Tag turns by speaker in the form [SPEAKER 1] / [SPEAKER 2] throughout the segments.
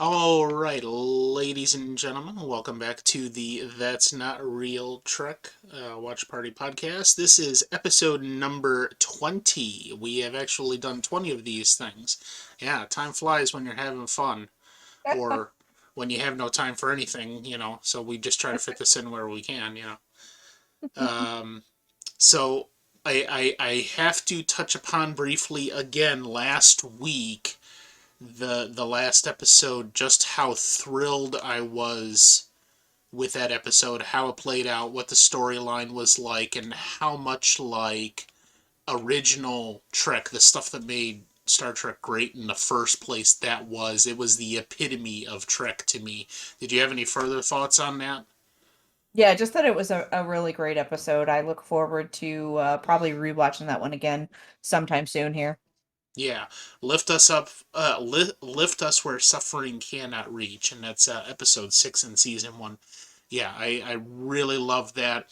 [SPEAKER 1] All right, ladies and gentlemen, welcome back to the That's Not Real Trek Watch Party podcast. This is episode number 20. We have actually done 20 of these things. Yeah, time flies when you're having fun, or when you have no time for anything. So we just try to fit this in where we can. Um, so I have to touch upon briefly again last week the last episode, just how thrilled I was with that episode, how it played out, what the storyline was like, and how much like original Trek, the stuff that made Star Trek great in the first place, that was. It was the epitome of Trek to me. Did you have any further thoughts on that?
[SPEAKER 2] Yeah, just that it was a really great episode. I look forward to probably rewatching that one again sometime soon here.
[SPEAKER 1] Yeah, lift us up, lift us where suffering cannot reach, and that's episode 6 in season 1. Yeah, I really love that.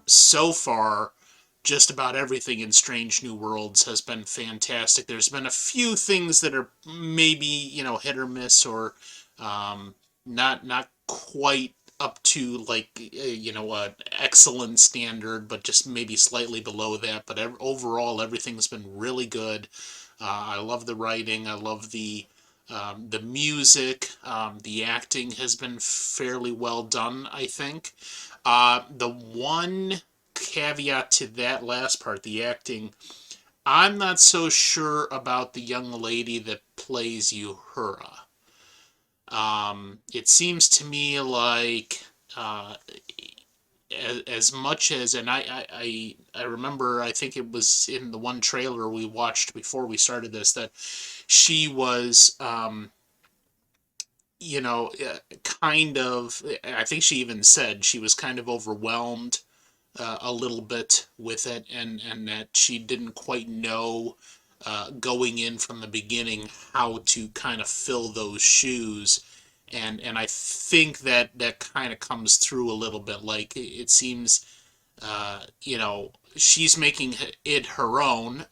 [SPEAKER 1] So far, just about everything in Strange New Worlds has been fantastic. There's been a few things that are maybe hit or miss, or um, not quite up to like an excellent standard, but just maybe slightly below that. But overall, everything's been really good. I love the writing. I love the music. The acting has been fairly well done, I think. The one caveat to that last part, the acting, I'm not so sure about the young lady that plays Uhura. It seems to me like as much as, and I remember, I think it was in the one trailer we watched before we started this, that she was kind of, I think she even said she was kind of overwhelmed a little bit with it, and that she didn't quite know going in from the beginning how to kind of fill those shoes. And I think that kind of comes through a little bit. Like it seems, she's making it her own.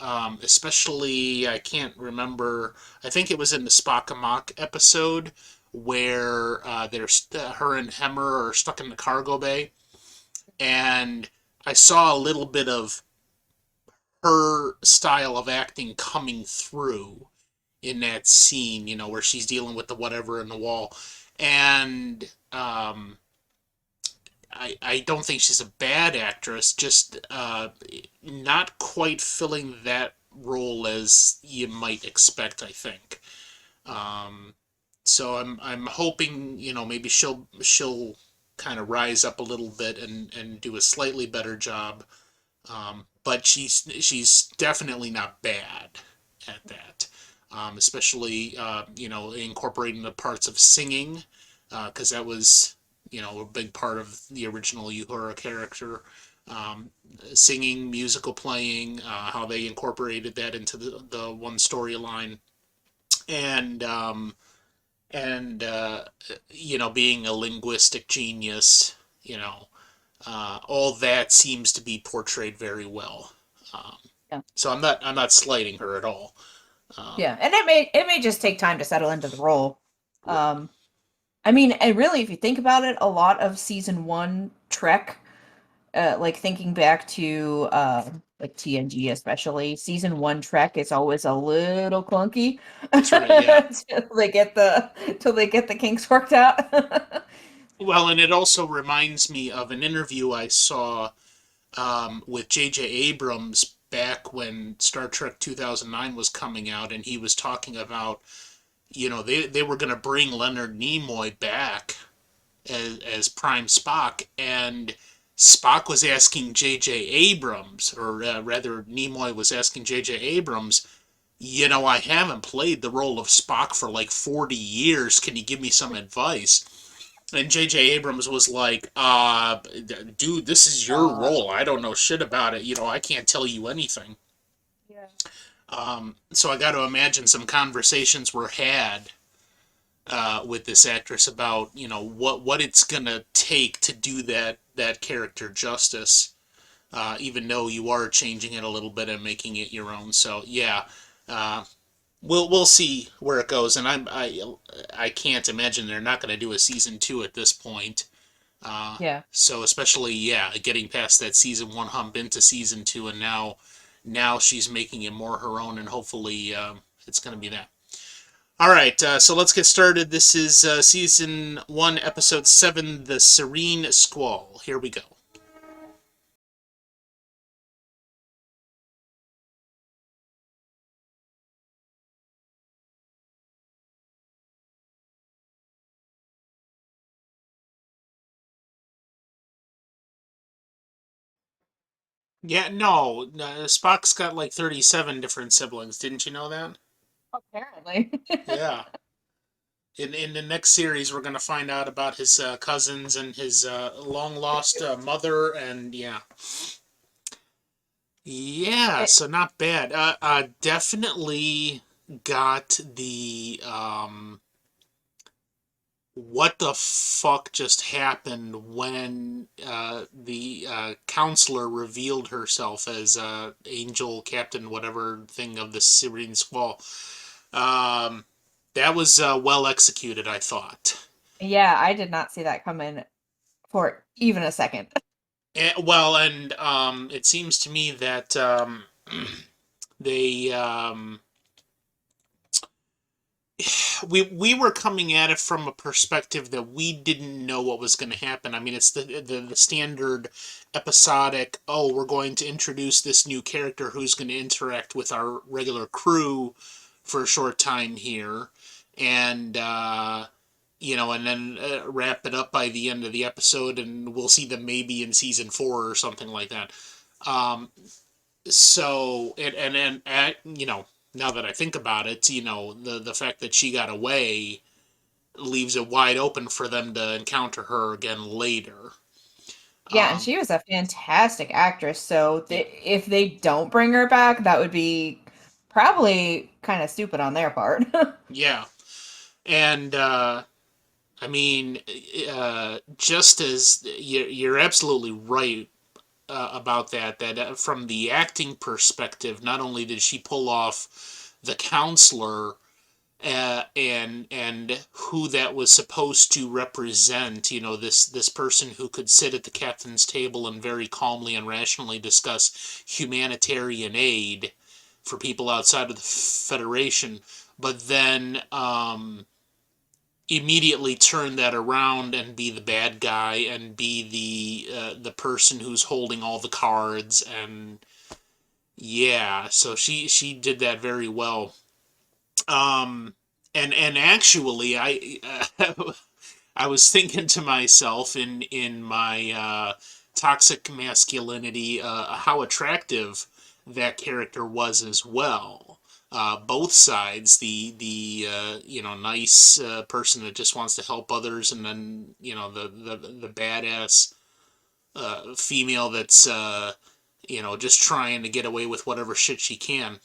[SPEAKER 1] Especially, I can't remember. I think it was in the Spock Amok episode where her and Hemmer are stuck in the cargo bay, and I saw a little bit of her style of acting coming through in that scene, where she's dealing with the whatever in the wall. And I don't think she's a bad actress, just not quite filling that role as you might expect, I think. Um, so I'm hoping, maybe she'll kind of rise up a little bit and do a slightly better job. But she's definitely not bad at that. Especially incorporating the parts of singing, because that was a big part of the original Uhura character. Um, Singing, musical playing, how they incorporated that into the one storyline, and being a linguistic genius, you know, all that seems to be portrayed very well. Um,
[SPEAKER 2] Yeah.
[SPEAKER 1] so I'm not slighting her at all.
[SPEAKER 2] Yeah,
[SPEAKER 1] Um,
[SPEAKER 2] and it may just take time to settle into the role.
[SPEAKER 1] right.
[SPEAKER 2] Um, I mean, and really, if you think about it, a lot of season one Trek, like thinking back to like TNG especially, season one Trek is always a little clunky
[SPEAKER 1] That's right. Yeah.
[SPEAKER 2] till they get the kinks worked out.
[SPEAKER 1] Well, and it also reminds me of an interview I saw with J.J. Abrams back when Star Trek 2009 was coming out, and he was talking about, they were going to bring Leonard Nimoy back as Prime Spock, and Spock was asking J.J. Abrams, or rather, Nimoy was asking J.J. Abrams, I haven't played the role of Spock for like 40 years. Can you give me some advice? And J.J. Abrams was like, dude, this is your
[SPEAKER 2] uh,
[SPEAKER 1] role. I don't know shit about it. I can't tell you anything.
[SPEAKER 2] yeah.
[SPEAKER 1] So I got to imagine some conversations were had with this actress about what it's gonna take to do that character justice, even though you are changing it a little bit and making it your own. So yeah, uh, we'll see where it goes, and I can't imagine they're not going to do a season two at this point. Uh,
[SPEAKER 2] Yeah.
[SPEAKER 1] so especially, yeah, getting past that season one hump into season two, and now she's making it more her own, and hopefully it's going to be that. All right, so let's get started. This is season one, episode seven, The Serene Squall. Here we go. Yeah, no, Spock's got like 37 different siblings. Didn't you know that?
[SPEAKER 2] Apparently.
[SPEAKER 1] Yeah. In the next series, we're gonna find out about his cousins and his long lost mother, and yeah, yeah.
[SPEAKER 2] It,
[SPEAKER 1] So not bad. Definitely got the what the fuck just happened when the counselor revealed herself as Angel Captain whatever thing of the Serene Squall. Um, that was well executed, I thought.
[SPEAKER 2] yeah, I did not see that coming for even a second.
[SPEAKER 1] Well, and it seems to me that they we were coming at it from a perspective that we didn't know what was going to happen. I mean, it's the standard episodic. Oh, we're going to introduce this new character who's going to interact with our regular crew for a short time here, and and then wrap it up by the end of the episode, and we'll see them maybe in season four or something like that. Um, so now that I think about it, the fact that she got away leaves it wide open for them to encounter her again later.
[SPEAKER 2] Yeah, and
[SPEAKER 1] Um,
[SPEAKER 2] she was a fantastic actress. So
[SPEAKER 1] yeah,
[SPEAKER 2] if they don't bring her back, that would be probably kind of stupid on their part.
[SPEAKER 1] yeah, and I mean, just as you're absolutely right about that. That from the acting perspective, not only did she pull off the counselor and who that was supposed to represent, this person who could sit at the captain's table and very calmly and rationally discuss humanitarian aid for people outside of the Federation, but then immediately turn that around and be the bad guy and be the person who's holding all the cards. And yeah, so she did that very well. um and actually I was thinking to myself in my toxic masculinity, how attractive that character was as well. Both sides, the nice person that just wants to help others, and then the badass female that's just trying to get away with whatever shit she can.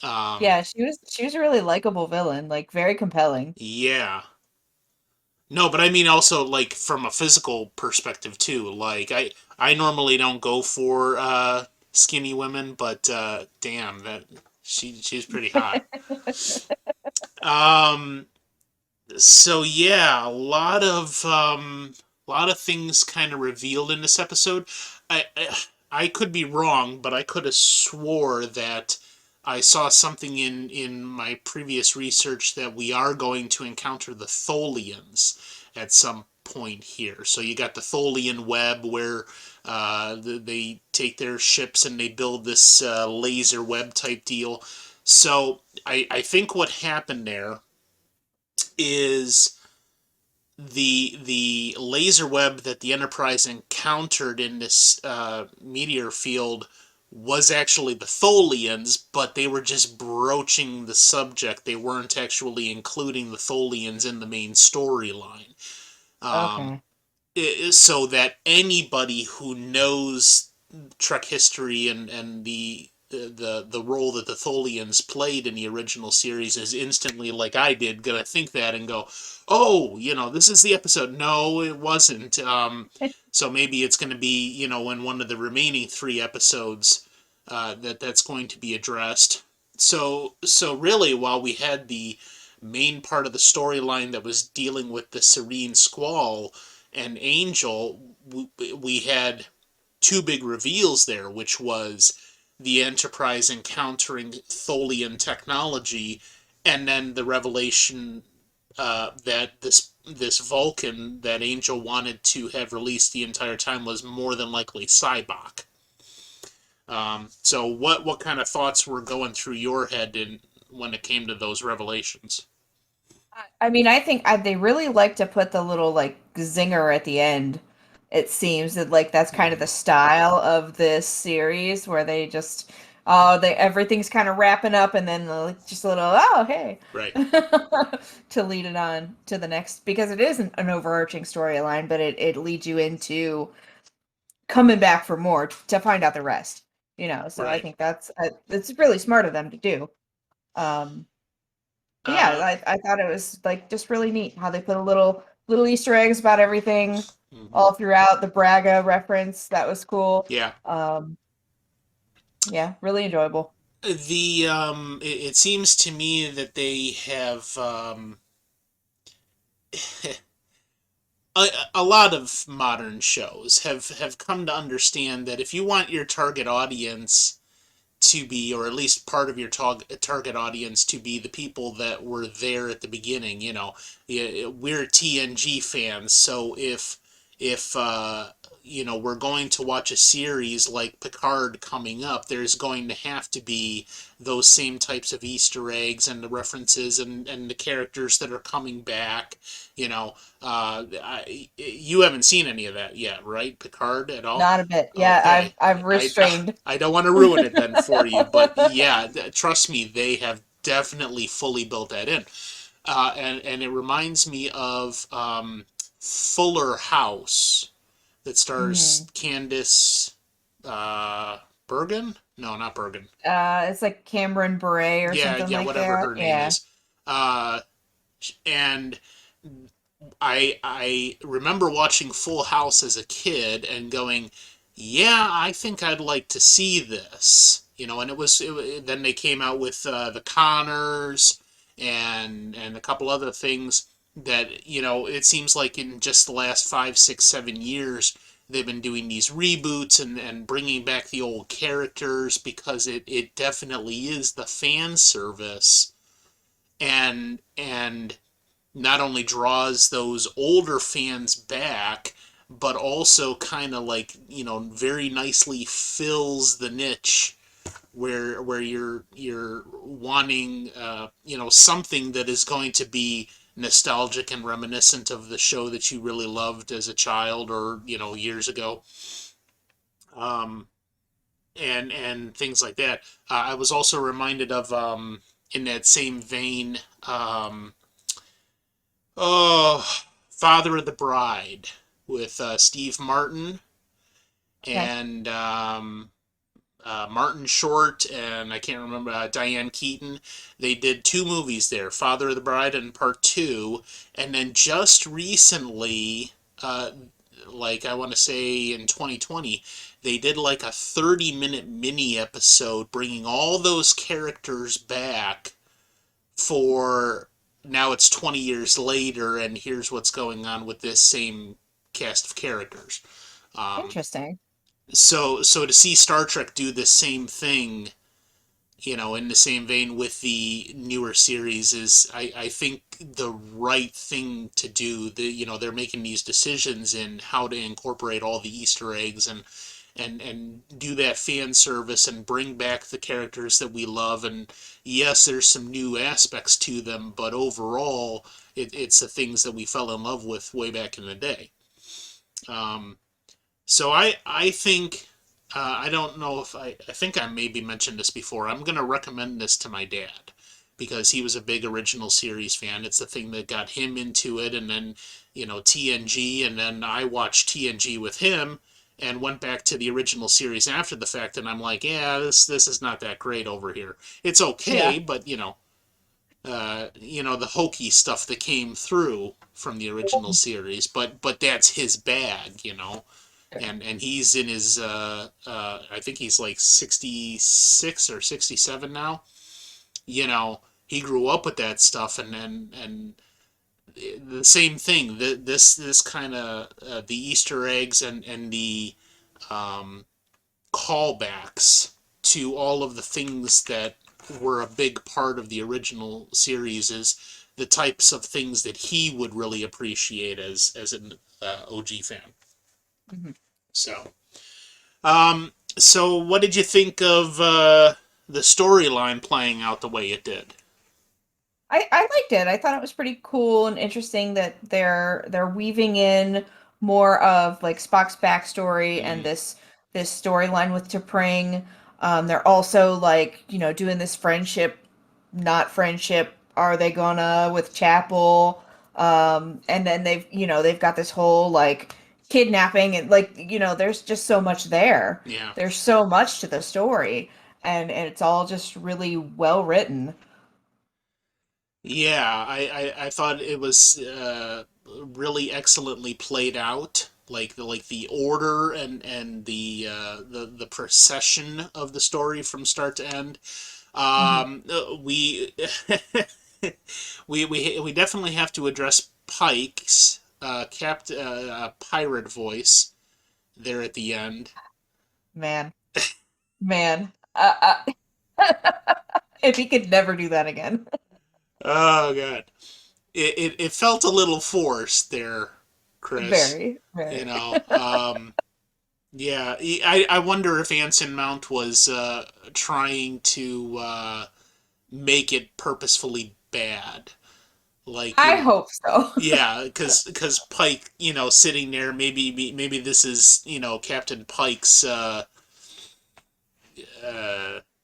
[SPEAKER 1] Um,
[SPEAKER 2] Yeah, she was a really likable villain, like very compelling.
[SPEAKER 1] yeah. No, but I mean also like from a physical perspective too. Like I normally don't go for skinny women, but damn that she's pretty hot. Um so yeah, a lot of things kind of revealed in this episode. I could be wrong, but I could have swore that I saw something in my previous research that we are going to encounter the Tholians at some point here. So you got the Tholian web where they take their ships and they build this laser web type deal. So I think what happened there is the laser web that the Enterprise encountered in this meteor field was actually the Tholians, but they were just broaching the subject. They weren't actually including the Tholians in the main storyline. Um,
[SPEAKER 2] Okay.
[SPEAKER 1] so that anybody who knows Trek history and the role that the Tholians played in the original series is instantly, like I did, gonna think that and go, "Oh, this is the episode." No, it wasn't. So maybe it's gonna be, in one of the remaining three episodes that's going to be addressed. so really, while we had the main part of the storyline that was dealing with the Serene Squall and Angel, we had two big reveals there, which was the Enterprise encountering Tholian technology, and then the revelation that this Vulcan that Angel wanted to have released the entire time was more than likely Cybok. So what kind of thoughts were going through your head when it came to those revelations?
[SPEAKER 2] I mean, I think they really like to put the little like zinger at the end. It seems that like that's kind of the
[SPEAKER 1] Mhm.
[SPEAKER 2] style of this series where they just they everything's kind of wrapping up and then like, just a little oh hey
[SPEAKER 1] Right,
[SPEAKER 2] to lead it on to the next because it isn't an overarching storyline, but it leads you into coming back for more to find out the rest. You know, so I
[SPEAKER 1] right.
[SPEAKER 2] think that's it's really smart of them to do. Um, but yeah,
[SPEAKER 1] Uh,
[SPEAKER 2] I thought it was like just really neat how they put a little Easter eggs about everything
[SPEAKER 1] mhm.
[SPEAKER 2] all throughout the Braga reference. That was cool.
[SPEAKER 1] Yeah.
[SPEAKER 2] Um, yeah, really enjoyable.
[SPEAKER 1] It seems to me that they have a, a lot of modern shows have come to understand that if you want your target audience to be, or at least part of your target audience to be the people that were there at the beginning. We're TNG fans, so if we're going to watch a series like Picard coming up, there's going to have to be those same types of Easter eggs and the references and the characters that are coming back. You haven't seen any of that yet, right? Picard at all?
[SPEAKER 2] Not a bit. Yeah,
[SPEAKER 1] Okay.
[SPEAKER 2] I've
[SPEAKER 1] I
[SPEAKER 2] restrained.
[SPEAKER 1] I don't want to ruin it then for you, but yeah, trust me, they have definitely fully built that in, and it reminds me of Fuller House that stars
[SPEAKER 2] Mhm.
[SPEAKER 1] Candice Bergen. No, not Bergen.
[SPEAKER 2] It's like Cameron Bure or
[SPEAKER 1] Yeah,
[SPEAKER 2] something
[SPEAKER 1] yeah,
[SPEAKER 2] like
[SPEAKER 1] whatever
[SPEAKER 2] that.
[SPEAKER 1] her name
[SPEAKER 2] Yeah.
[SPEAKER 1] is. Uh, and I remember watching Full House as a kid and going, "Yeah, I think I'd like to see this." And then they came out with the Connors and a couple other things that it seems like in just the last 5, 6, 7 years they've been doing these reboots and bringing back the old characters because it definitely is the fan service and not only draws those older fans back, but also kind of like very nicely fills the niche where you're wanting something that is going to be nostalgic and reminiscent of the show that you really loved as a child or years ago, um, and things like that. I was also reminded of in that same vein. Oh, Father of the Bride with Steve Martin
[SPEAKER 2] Okay.
[SPEAKER 1] and Martin Short and I can't remember Diane Keaton. They did two movies there, Father of the Bride and Part Two, and then just recently, uh, like I want to say in 2020, they did like a 30-minute mini episode bringing all those characters back for now it's 20 years later and here's what's going on with this same cast of characters. Um,
[SPEAKER 2] Interesting.
[SPEAKER 1] so to see Star Trek do the same thing, in the same vein with the newer series is I think the right thing to do. They're making these decisions in how to incorporate all the Easter eggs and do that fan service and bring back the characters that we love. And yes, there's some new aspects to them, but overall, it's the things that we fell in love with way back in the day. Um, so I think I don't know if I think I maybe mentioned this before. I'm gonna recommend this to my dad because he was a big original series fan. It's the thing that got him into it, and then TNG, and then I watched TNG with him and went back to the original series after the fact, and I'm like, yeah, this is not that great over here. It's
[SPEAKER 2] Yeah.
[SPEAKER 1] okay, but the hokey stuff that came through from the original series, but that's his bag. And he's in his I think he's like 66 or 67 now. he grew up with that stuff, and the same thing. This kind of the Easter eggs and the um, callbacks to all of the things that were a big part of the original series is the types of things that he would really appreciate as an OG fan.
[SPEAKER 2] Mhm.
[SPEAKER 1] So, so what did you think of the storyline playing out the way it did?
[SPEAKER 2] I liked it. I thought it was pretty cool and interesting that they're weaving in more of like Spock's backstory and
[SPEAKER 1] Mm,
[SPEAKER 2] this storyline with T'Pring. They're also like, doing this friendship, not friendship. Are they gonna with Chapel? And then they've got this whole like kidnapping and like, there's just so much there.
[SPEAKER 1] yeah.
[SPEAKER 2] There's so much to the story, and it's all just really well written.
[SPEAKER 1] Yeah, I thought it was really excellently played out. Like the order and the procession of the story from start to end.
[SPEAKER 2] Mhm.
[SPEAKER 1] We we definitely have to address Pike's pirate voice there at the end.
[SPEAKER 2] Man. Man, if he could never do that again.
[SPEAKER 1] Oh god, it felt a little forced there, Chris.
[SPEAKER 2] Very,
[SPEAKER 1] You
[SPEAKER 2] very.
[SPEAKER 1] know, yeah, I wonder if Anson Mount was trying to make it purposefully bad. Like,
[SPEAKER 2] I hope so.
[SPEAKER 1] yeah, because Pike, sitting there, maybe this is Captain Pike's uh,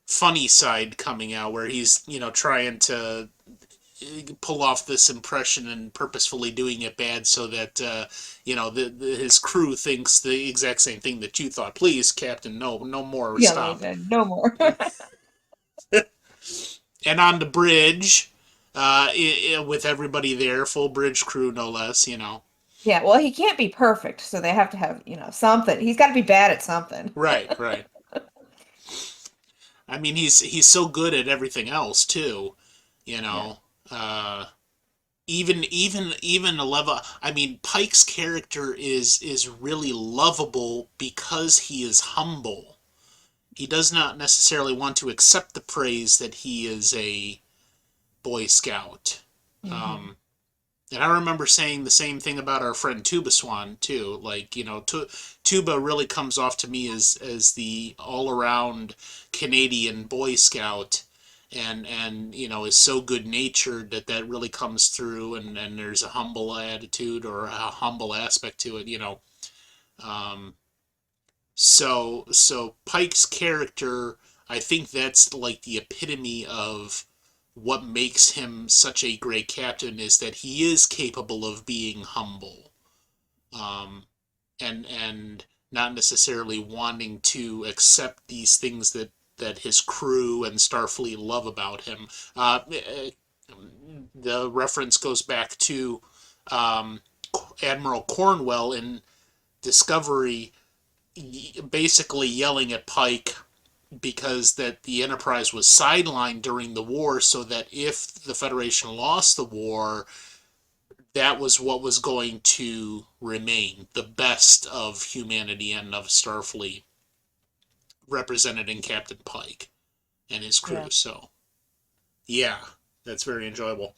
[SPEAKER 1] funny side coming out, where he's trying to pull off this impression and purposefully doing it bad so that his crew thinks the exact same thing that you thought. Please, Captain, no more,
[SPEAKER 2] Yeah, like,
[SPEAKER 1] stop.
[SPEAKER 2] no more.
[SPEAKER 1] And on the bridge, with everybody there, full bridge crew no less.
[SPEAKER 2] Yeah, well, he can't be perfect, so they have to have, something. He's got to be bad at something.
[SPEAKER 1] Right, right. I mean, he's so good at everything else too. You
[SPEAKER 2] Yeah,
[SPEAKER 1] know, even a level. I mean, Pike's character is really lovable because he is humble. He does not necessarily want to accept the praise that he is a Boy Scout.
[SPEAKER 2] hmm
[SPEAKER 1] Um, and I remember saying the same thing about our friend Tuba Swan too. Like, Tuba really comes off to me as the all around Canadian Boy Scout, and is so good natured that really comes through, and there's a humble attitude or a humble aspect to it. Um, so Pike's character, I think that's like the epitome of what makes him such a great captain, is that he is capable of being humble, um, and not necessarily wanting to accept these things that his crew and Starfleet love about him. The reference goes back to um, Admiral Cornwell in Discovery, basically yelling at Pike because that the Enterprise was sidelined during the war, so that if the Federation lost the war, that was what was going to remain, the best of humanity and of Starfleet, represented in Captain Pike and his crew.
[SPEAKER 2] yeah.
[SPEAKER 1] So, yeah, that's very enjoyable.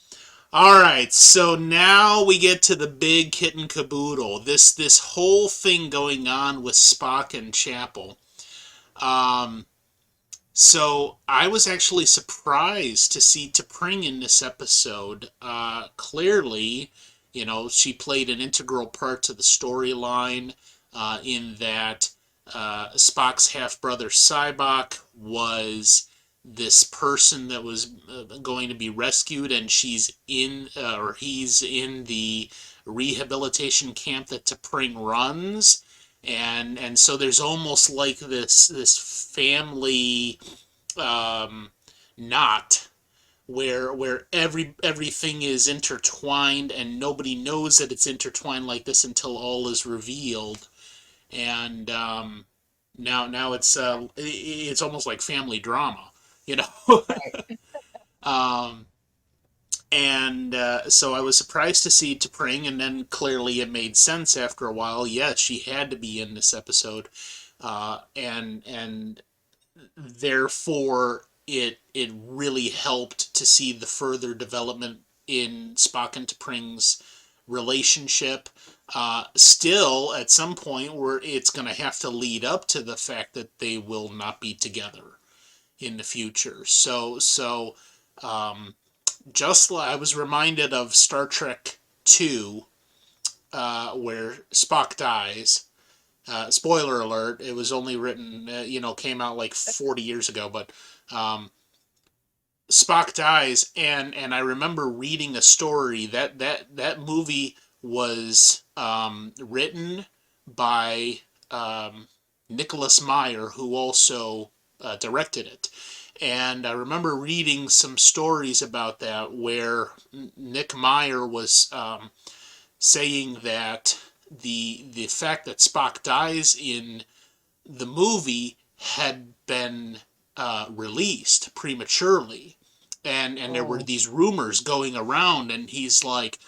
[SPEAKER 1] All right, so now we get to the big kit and caboodle. This whole thing going on with Spock and Chapel. Um, So I was actually surprised to see T'Pring in this episode. Clearly, she played an integral part to the storyline, in that Spock's half brother Sybok was this person that was going to be rescued, and he's in the rehabilitation camp that T'Pring runs, and so there's almost like this family um, knot where everything is intertwined, and nobody knows that it's intertwined like this until all is revealed. And now it's almost like family drama, you know.
[SPEAKER 2] Right.
[SPEAKER 1] Um, and so I was surprised to see T'Pring, and then clearly it made sense after a while. Yes, she had to be in this episode, and therefore it really helped to see the further development in Spock and T'Pring's relationship. Still, at some point, where it's going to have to lead up to the fact that they will not be together in the future. Um, just like I was reminded of Star Trek Two, where Spock dies. Spoiler alert: it was only written, came out like 40 years ago, but um, Spock dies, and I remember reading a story that movie was written by Nicholas Meyer, who also directed it. And I remember reading some stories about that where Nick Meyer was saying that the fact that Spock dies in the movie had been released prematurely, and there were
[SPEAKER 2] Oh,
[SPEAKER 1] these rumors going around, and he's like,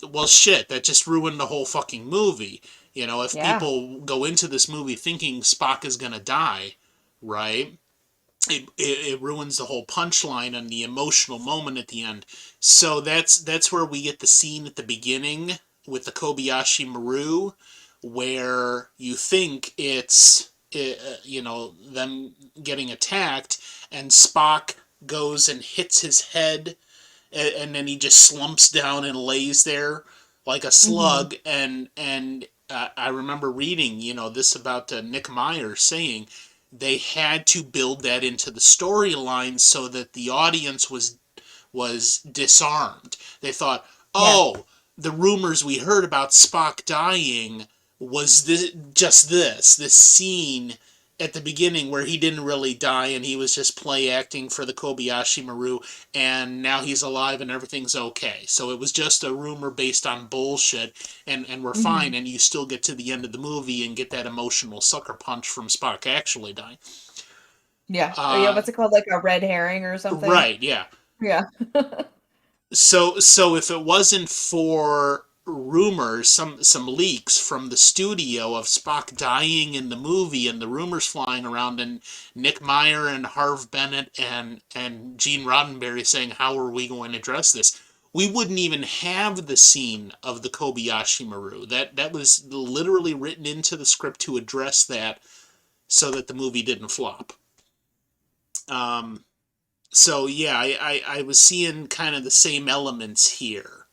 [SPEAKER 1] well, shit, that just ruined the whole fucking movie. If
[SPEAKER 2] yeah.
[SPEAKER 1] people go into this movie thinking Spock is gonna die, right? It ruins the whole punchline and the emotional moment at the end. So that's where we get the scene at the beginning with the Kobayashi Maru, where you think it's them getting attacked, and Spock goes and hits his head, and then he just slumps down and lays there like a
[SPEAKER 2] Hmm.
[SPEAKER 1] slug. And I remember reading this about Nick Meyer saying they had to build that into the storyline so that the audience was disarmed. They thought,
[SPEAKER 2] Yeah.
[SPEAKER 1] oh, the rumors we heard about Spock dying was this scene at the beginning where he didn't really die and he was just play acting for the Kobayashi Maru, and now he's alive and everything's okay. So it was just a rumor based on bullshit, and we're fine,
[SPEAKER 2] Hmm.
[SPEAKER 1] and you still get to the end of the movie and get that emotional sucker punch from Spock actually dying.
[SPEAKER 2] Yeah. Oh, yeah.
[SPEAKER 1] Uh,
[SPEAKER 2] What's it called? Like a red herring or something?
[SPEAKER 1] right, yeah.
[SPEAKER 2] Yeah.
[SPEAKER 1] So if it wasn't for rumors, some leaks from the studio of Spock dying in the movie and the rumors flying around, and Nick Meyer and Harv Bennett and Gene Roddenberry saying, how are we going to address this? We wouldn't even have the scene of the Kobayashi Maru. That was literally written into the script to address that so that the movie didn't flop. Um, so yeah, I was seeing kind of the same elements here,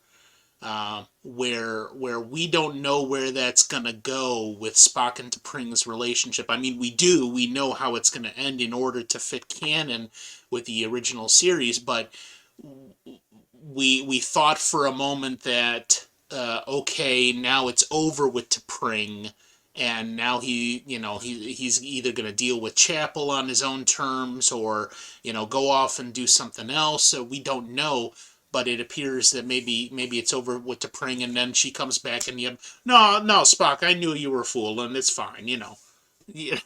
[SPEAKER 1] where we don't know where that's gonna go with Spock and T'Pring's relationship. I mean, we know how it's gonna end in order to fit canon with the original series, but we thought for a moment that okay, now it's over with T'Pring, and now he's either going to deal with Chapel on his own terms, or go off and do something else. So we don't know, but it appears that maybe it's over with T'Pring, and then she comes back and no, Spock, I knew you were a fool, and it's fine. Yeah.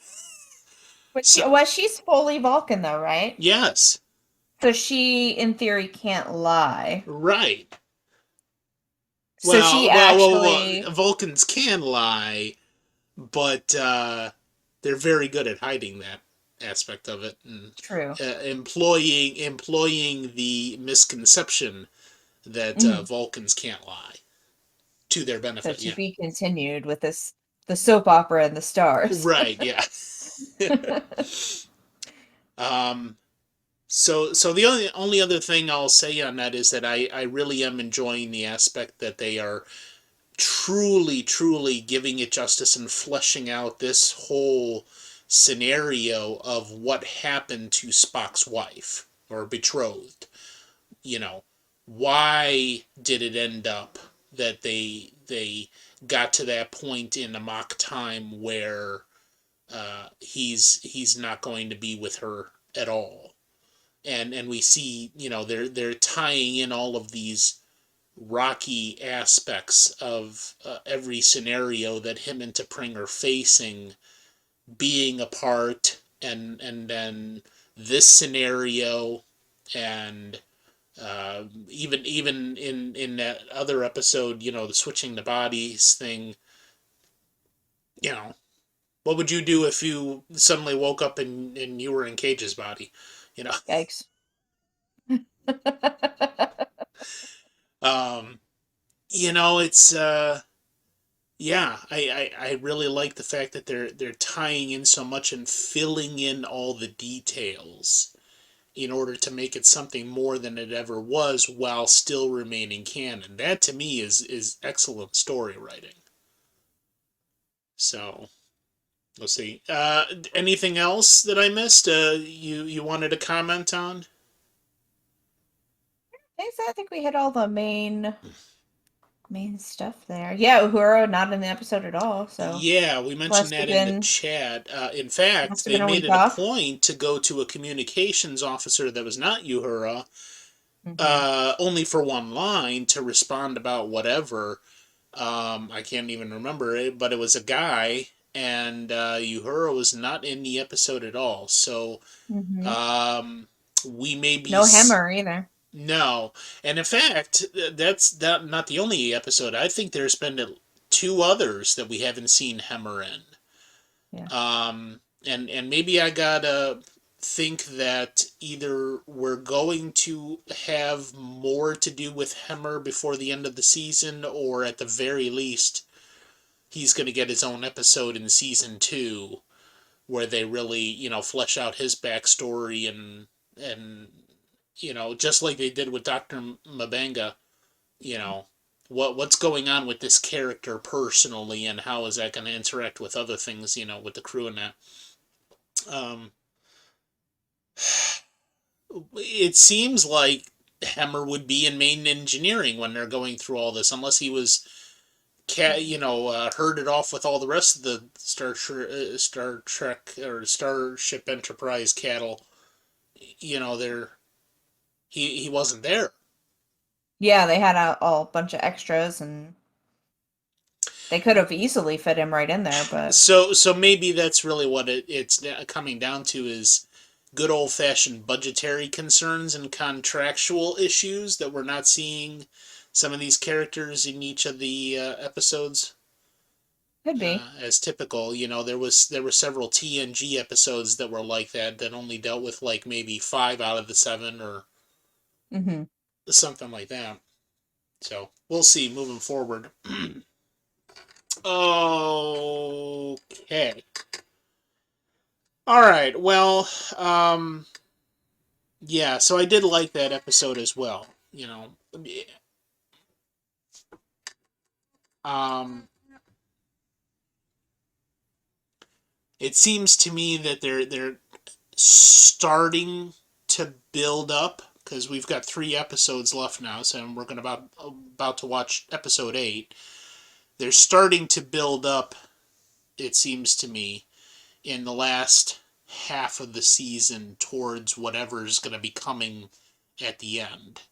[SPEAKER 2] But
[SPEAKER 1] So
[SPEAKER 2] she's fully Vulcan though, right?
[SPEAKER 1] yes,
[SPEAKER 2] So she, in theory, can't lie.
[SPEAKER 1] right.
[SPEAKER 2] So she
[SPEAKER 1] Well,
[SPEAKER 2] actually,
[SPEAKER 1] Vulcans can lie, but they're very good at hiding that aspect of it, and
[SPEAKER 2] true.
[SPEAKER 1] employing the misconception that
[SPEAKER 2] Mhm.
[SPEAKER 1] Vulcans can't lie to their
[SPEAKER 2] So
[SPEAKER 1] benefit.
[SPEAKER 2] to
[SPEAKER 1] Yeah,
[SPEAKER 2] be continued with the soap opera and the stars.
[SPEAKER 1] right. Yeah. um. So the only other thing I'll say on that is that I really am enjoying the aspect that they are truly giving it justice and fleshing out this whole scenario of what happened to Spock's wife or betrothed. You know, why did it end up that they got to that point in Amok Time where he's not going to be with her at all? And we see they're tying in all of these rocky aspects of every scenario that him and T'Pring are facing, being apart, and then this scenario, and Even in that other episode, the switching the bodies thing, you know, what would you do if you suddenly woke up and you were in Cage's body? You know,
[SPEAKER 2] Yikes.
[SPEAKER 1] um, it's yeah, I really like the fact that they're tying in so much and filling in all the details in order to make it something more than it ever was while still remaining canon. That to me is excellent story writing. So let's see. Anything else that I missed? You wanted to comment on?
[SPEAKER 2] I think we hit all the main stuff there. Yeah, Uhura not in the episode at all, so
[SPEAKER 1] Yeah, we mentioned
[SPEAKER 2] must have
[SPEAKER 1] that in the
[SPEAKER 2] been
[SPEAKER 1] chat. In fact,
[SPEAKER 2] must have
[SPEAKER 1] they
[SPEAKER 2] been a
[SPEAKER 1] made
[SPEAKER 2] week
[SPEAKER 1] it a
[SPEAKER 2] off.
[SPEAKER 1] point to go to a communications officer that was not Uhura,
[SPEAKER 2] Hmm.
[SPEAKER 1] only for one line to respond about whatever. I can't even remember it, but it was a guy, and Uhura was not in the episode at all. So
[SPEAKER 2] Hmm.
[SPEAKER 1] um, we may be.
[SPEAKER 2] No Hammer either.
[SPEAKER 1] No, and in fact, that's not the only episode. I think there's been two others that we haven't seen Hemmer in.
[SPEAKER 2] Yeah.
[SPEAKER 1] And maybe I gotta think that either we're going to have more to do with Hemmer before the end of the season, or at the very least, he's going to get his own episode in season two, where they really, flesh out his backstory and just like they did with Doctor Mabanga, you know, what's going on with this character personally, and how is that going to interact with other things, with the crew and that. Um, it seems like Hemmer would be in main engineering when they're going through all this, unless he was, herded off with all the rest of the Star Trek or Starship Enterprise cattle. They're he wasn't there.
[SPEAKER 2] Yeah, they had a bunch of extras and they could have easily fit him right in there, but
[SPEAKER 1] So maybe that's really what it's coming down to, is good old fashioned budgetary concerns and contractual issues that we're not seeing some of these characters in each of the episodes.
[SPEAKER 2] could be.
[SPEAKER 1] As typical, there were several TNG episodes that were like that, that only dealt with like maybe 5 out of the 7 or
[SPEAKER 2] Hmm.
[SPEAKER 1] something like that. So we'll see moving forward. Okay. All right. Well, yeah. So I did like that episode as well. Um, it seems to me that they're starting to build up, because we've got 3 episodes left now, so we're gonna about to watch episode 8. They're starting to build up. It seems to me, in the last half of the season, towards whatever's going to be coming at the end.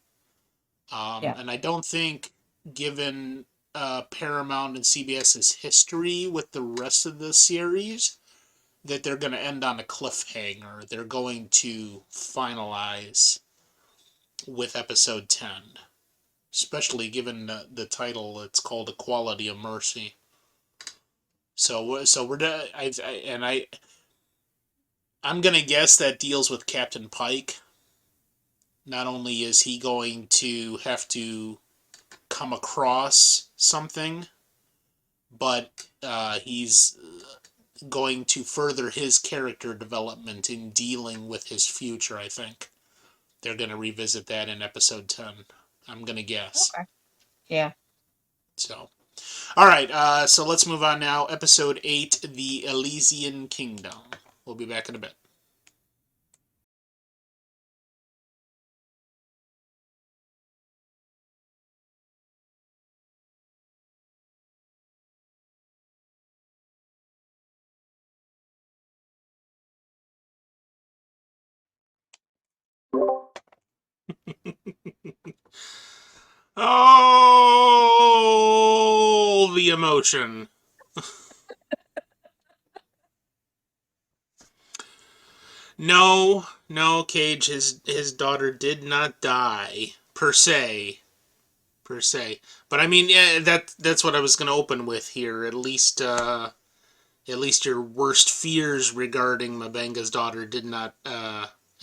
[SPEAKER 2] Yeah.
[SPEAKER 1] And I don't think, given Paramount and CBS's history with the rest of the series, that they're going to end on a cliffhanger. They're going to finalize with episode 10, especially given the title. It's called Equality of Mercy. So we're I'm gonna guess that deals with Captain Pike. Not only is he going to have to come across something, but he's going to further his character development in dealing with his future. I think they're going to revisit that in episode 10. I'm going to guess.
[SPEAKER 2] Okay. Yeah.
[SPEAKER 1] So, all right. So let's move on now. Episode 8, The Elysian Kingdom. We'll be back in a bit. Oh, the emotion. No, no, Cage. His daughter did not die per se. But I mean, yeah, that's what I was going to open with here. At least your worst fears regarding Mabenga's daughter did not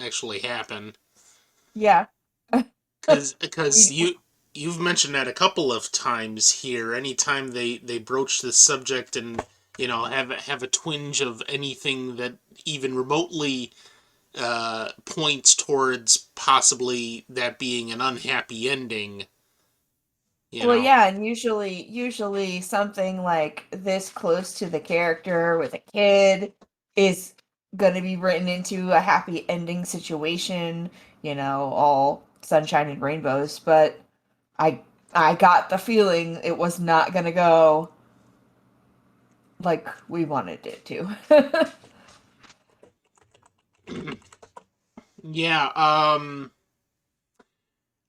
[SPEAKER 1] actually happen.
[SPEAKER 2] Yeah.
[SPEAKER 1] Because
[SPEAKER 2] We,
[SPEAKER 1] you've mentioned that a couple of times here. Anytime they broach this subject and have a twinge of anything that even remotely points towards possibly that being an unhappy ending, you
[SPEAKER 2] well,
[SPEAKER 1] know.
[SPEAKER 2] yeah, and usually something like this close to the character with a kid is going to be written into a happy ending situation, all sunshine and rainbows, but I I got the feeling it was not going to go like we wanted it to.
[SPEAKER 1] Yeah,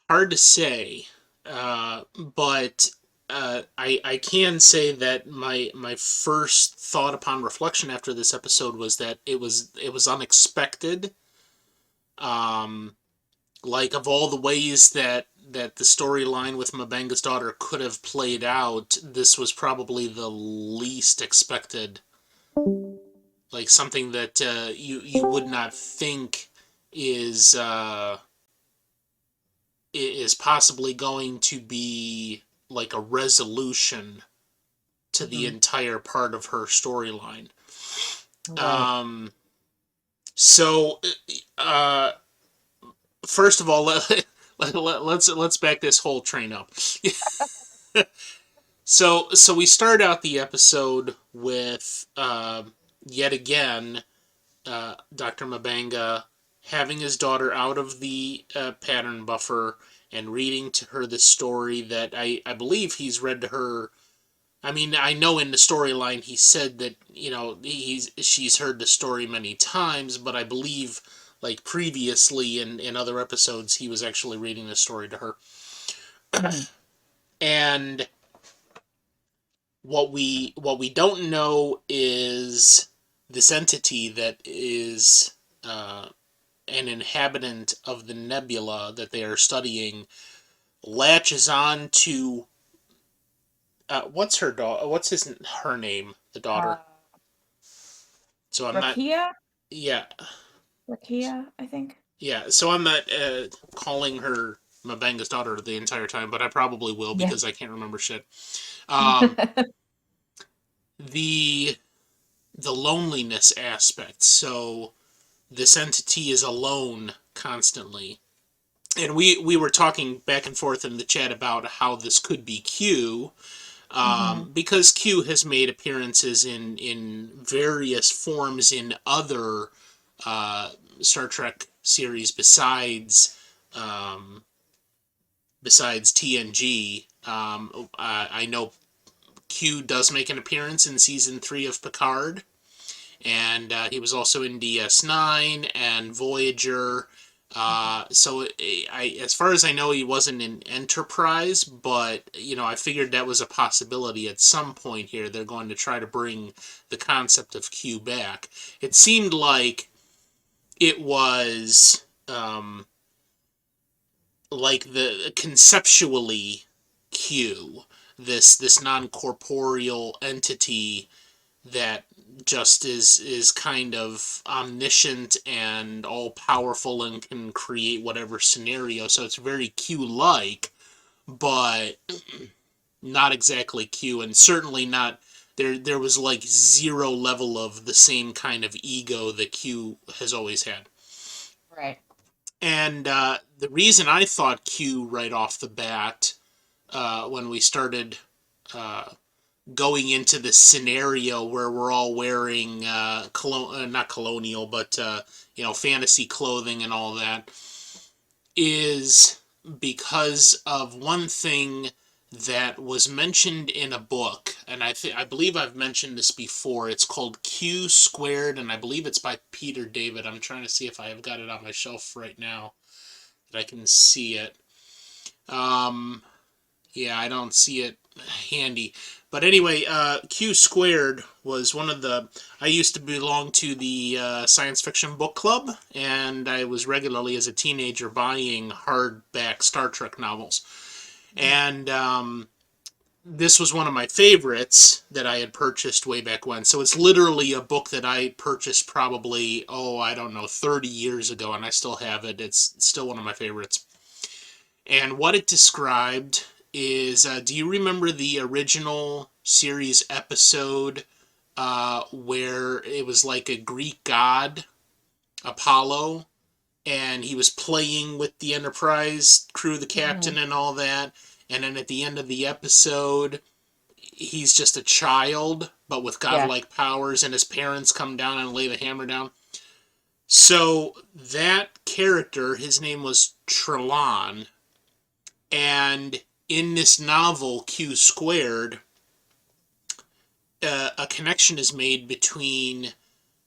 [SPEAKER 1] hard to say, but I can say that my first thought upon reflection after this episode was that it was unexpected. Um, like of all the ways that the storyline with Mabenga's daughter could have played out, this was probably the least expected. Like something that you would not think is is possibly going to be like a resolution to the
[SPEAKER 2] Mhm.
[SPEAKER 1] entire part of her storyline.
[SPEAKER 2] Right.
[SPEAKER 1] Um, so, uh, first of all, let's back this whole train up. So we start out the episode with yet again Dr. Mabanga having his daughter out of the pattern buffer and reading to her the story that I believe he's read to her. I mean, I know in the storyline he said that she's heard the story many times, but I believe like previously in other episodes he was actually reading the story to her.
[SPEAKER 2] Mhm.
[SPEAKER 1] And what we don't know is this entity that is an inhabitant of the nebula that they are studying latches on to what's her daughter? What's her name? The
[SPEAKER 2] Uh,
[SPEAKER 1] daughter. So I'm not.
[SPEAKER 2] Rakia?
[SPEAKER 1] Yeah,
[SPEAKER 2] Rakia, I think.
[SPEAKER 1] yeah. So I'm not calling her Mabanga's daughter the entire time, but I probably will
[SPEAKER 2] Yeah.
[SPEAKER 1] because I can't remember shit. Um, the the loneliness aspect. So this entity is alone constantly. And we were talking back and forth in the chat about how this could be Q,
[SPEAKER 2] Hmm.
[SPEAKER 1] because Q has made appearances in various forms in other uh, Star Trek series um, besides TNG. I know Q does make an appearance in season 3 of Picard, and he was also in DS9 and Voyager. So as far as I know, he wasn't in Enterprise, but I figured that was a possibility at some point here. They're going to try to bring the concept of Q back. It seemed like it was like the conceptually Q, this non corporeal entity that just is kind of omniscient and all powerful and can create whatever scenario. So it's very Q like, but not exactly Q, and certainly not. There was like zero level of the same kind of ego that Q has always had.
[SPEAKER 2] Right.
[SPEAKER 1] And the reason I thought Q right off the bat, when we started uh, going into this scenario where we're all wearing not colonial, but fantasy clothing and all that, is because of one thing that was mentioned in a book, and I believe I've mentioned this before. It's called Q Squared, and I believe it's by Peter David. I'm trying to see if I have got it on my shelf right now that I can see it. Um, yeah, I don't see it handy, But anyway, Q Squared was one of the. I used to belong to the science fiction book club, and I was regularly as a teenager buying hardback Star Trek novels. And this was one of my favorites that I had purchased way back when. So it's literally a book that I purchased probably, oh, I don't know, 30 years ago, and I still have it. It's still one of my favorites. And what it described is do you remember the original series episode where it was like a Greek god, Apollo, and he was playing with the Enterprise crew, the captain,
[SPEAKER 2] Mhm.
[SPEAKER 1] and all that? And then at the end of the episode, he's just a child, but with
[SPEAKER 2] Yeah.
[SPEAKER 1] godlike powers, and his parents come down and lay the hammer down. So that character, his name was Trelon, and in this novel, Q Squared, a connection is made between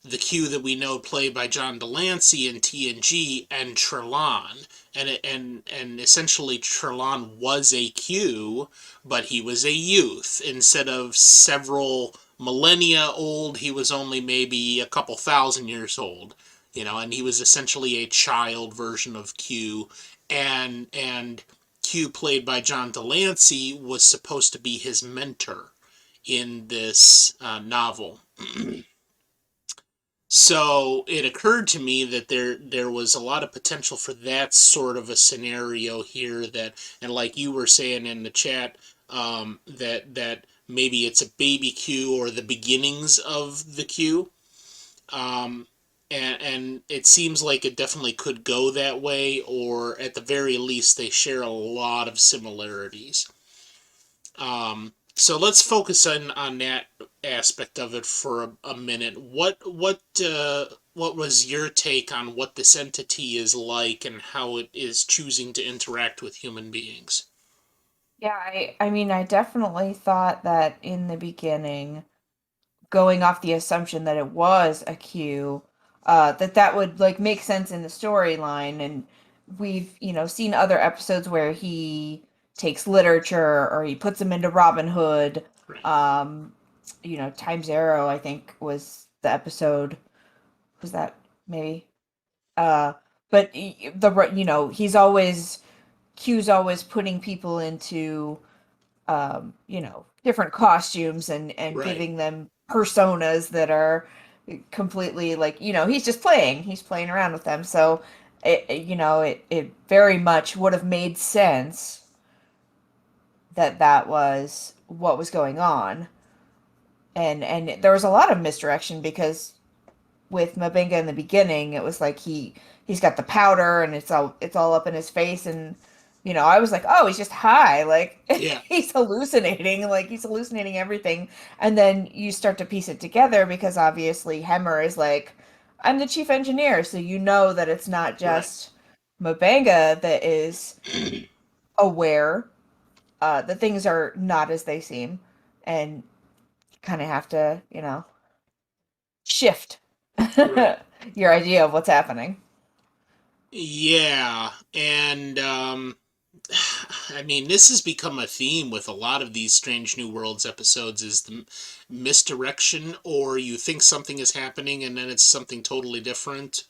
[SPEAKER 1] the Q that we know played by John Delancey in TNG and Trelon. And essentially Trelon was a Q, but he was a youth. Instead of several millennia old, he was only maybe a couple thousand years old. And he was essentially a child version of Q. And Q, played by John Delancey, was supposed to be his mentor in this novel. So it occurred to me that there was a lot of potential for that sort of a scenario here, that, and like you were saying in the chat, that maybe it's a baby Q or the beginnings of the Q. Um, and it seems like it definitely could go that way, or at the very least they share a lot of similarities. So let's focus on that aspect of it for a minute. What was your take on what this entity is like and how it is choosing to interact with human beings?
[SPEAKER 2] Yeah, I mean, I definitely thought that in the beginning, going off the assumption that it was a Q, that that would like make sense in the storyline. And we've, seen other episodes where he takes literature or he puts them into Robin Hood.
[SPEAKER 1] Right.
[SPEAKER 2] Um, Times Arrow, I think, was the episode. Was that maybe? Uh, but he's always Q's always putting people into different costumes and
[SPEAKER 1] Right.
[SPEAKER 2] giving them personas that are completely like, he's playing around with them. So it very much would have made sense that that was what was going on. And there was a lot of misdirection because with Mabinga in the beginning, it was like he's got the powder and it's all up in his face, and I was like, oh, he's just high, like
[SPEAKER 1] Yeah.
[SPEAKER 2] he's hallucinating everything, and then you start to piece it together because obviously Hemmer is like, I'm the chief engineer, so you know that it's not
[SPEAKER 1] Right.
[SPEAKER 2] just Mabanga that is aware that things are not as they seem, and kind of have to shift
[SPEAKER 1] Right.
[SPEAKER 2] your idea of what's happening.
[SPEAKER 1] Yeah. And I mean, this has become a theme with a lot of these Strange New Worlds episodes, is the misdirection, or you think something is happening and then it's something totally different.